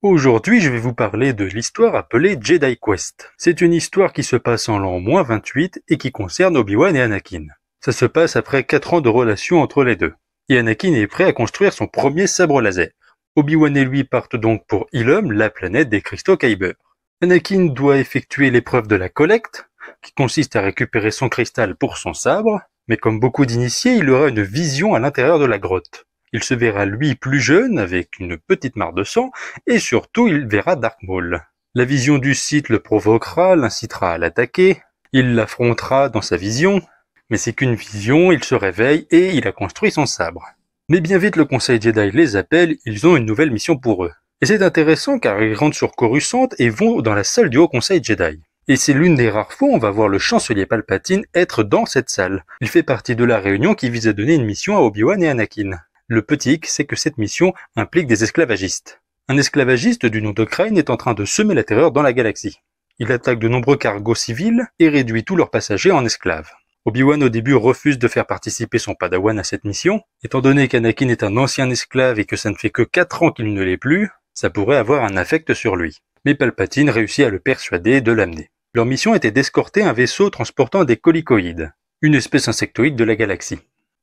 Aujourd'hui, je vais vous parler de l'histoire appelée Jedi Quest. C'est une histoire qui se passe en l'an -28 et qui concerne Obi-Wan et Anakin. Ça se passe après 4 ans de relation entre les deux. Et Anakin est prêt à construire son premier sabre laser. Obi-Wan et lui partent donc pour Ilum, la planète des cristaux Kyber. Anakin doit effectuer l'épreuve de la collecte, qui consiste à récupérer son cristal pour son sabre, mais comme beaucoup d'initiés, il aura une vision à l'intérieur de la grotte. Il se verra lui plus jeune, avec une petite mare de sang, et surtout il verra Dark Maul. La vision du Sith le provoquera, l'incitera à l'attaquer, il l'affrontera dans sa vision, mais c'est qu'une vision, il se réveille et il a construit son sabre. Mais bien vite le Conseil Jedi les appelle, ils ont une nouvelle mission pour eux. Et c'est intéressant car ils rentrent sur Coruscant et vont dans la salle du Haut Conseil Jedi. Et c'est l'une des rares fois où on va voir le chancelier Palpatine être dans cette salle. Il fait partie de la réunion qui vise à donner une mission à Obi-Wan et Anakin. Le petit hic, c'est que cette mission implique des esclavagistes. Un esclavagiste du nom de Crane est en train de semer la terreur dans la galaxie. Il attaque de nombreux cargos civils et réduit tous leurs passagers en esclaves. Obi-Wan au début refuse de faire participer son padawan à cette mission. Étant donné qu'Anakin est un ancien esclave et que ça ne fait que 4 ans qu'il ne l'est plus, ça pourrait avoir un affect sur lui. Mais Palpatine réussit à le persuader de l'amener. Leur mission était d'escorter un vaisseau transportant des colicoïdes, une espèce insectoïde de la galaxie.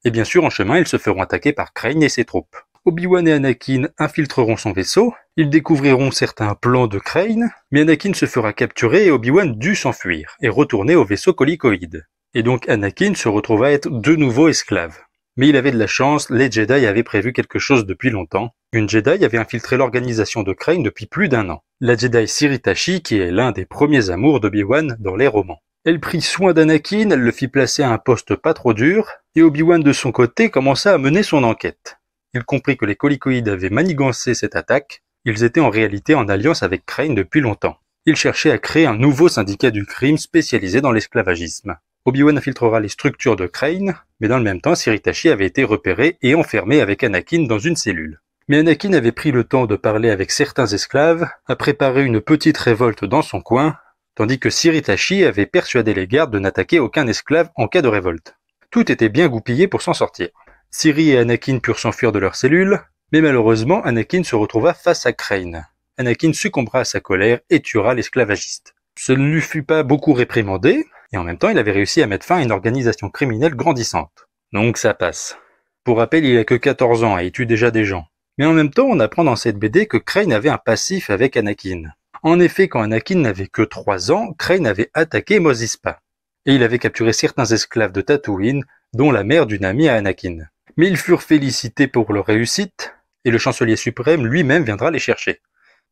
Et bien sûr, en chemin, ils se feront attaquer par Crane et ses troupes. Obi-Wan et Anakin infiltreront son vaisseau, ils découvriront certains plans de Crane, mais Anakin se fera capturer et Obi-Wan dut s'enfuir et retourner au vaisseau colicoïde. Et donc Anakin se retrouva être de nouveau esclave. Mais il avait de la chance, les Jedi avaient prévu quelque chose depuis longtemps. Une Jedi avait infiltré l'organisation de Crane depuis plus d'1 an. La Jedi Siritashi, qui est l'un des premiers amours d'Obi-Wan dans les romans. Elle prit soin d'Anakin, elle le fit placer à un poste pas trop dur, et Obi-Wan de son côté commença à mener son enquête. Il comprit que les colicoïdes avaient manigancé cette attaque, ils étaient en réalité en alliance avec Crane depuis longtemps. Il cherchait à créer un nouveau syndicat du crime spécialisé dans l'esclavagisme. Obi-Wan infiltrera les structures de Crane, mais dans le même temps, Siritashi avait été repéré et enfermé avec Anakin dans une cellule. Mais Anakin avait pris le temps de parler avec certains esclaves, a préparé une petite révolte dans son coin, tandis que Siritashi avait persuadé les gardes de n'attaquer aucun esclave en cas de révolte. Tout était bien goupillé pour s'en sortir. Siri et Anakin purent s'enfuir de leur cellule, mais malheureusement Anakin se retrouva face à Crane. Anakin succombera à sa colère et tuera l'esclavagiste. Ce ne lui fut pas beaucoup réprimandé, et en même temps il avait réussi à mettre fin à une organisation criminelle grandissante. Donc ça passe. Pour rappel, il a que 14 ans et il tue déjà des gens. Mais en même temps, on apprend dans cette BD que Crane avait un passif avec Anakin. En effet, quand Anakin n'avait que 3 ans, Crane avait attaqué Mos Espa. Et il avait capturé certains esclaves de Tatooine, dont la mère d'une amie à Anakin. Mais ils furent félicités pour leur réussite, et le chancelier suprême lui-même viendra les chercher.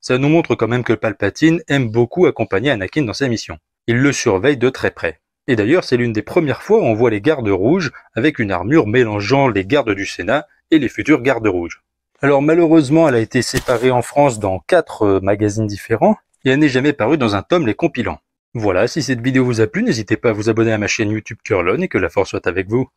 Ça nous montre quand même que Palpatine aime beaucoup accompagner Anakin dans ses missions. Il le surveille de très près. Et d'ailleurs, c'est l'une des premières fois où on voit les gardes rouges avec une armure mélangeant les gardes du Sénat et les futurs gardes rouges. Alors malheureusement, elle a été séparée en France dans 4 magazines différents, et elle n'est jamais parue dans un tome les compilant. Voilà, si cette vidéo vous a plu, n'hésitez pas à vous abonner à ma chaîne YouTube Curlon et que la force soit avec vous.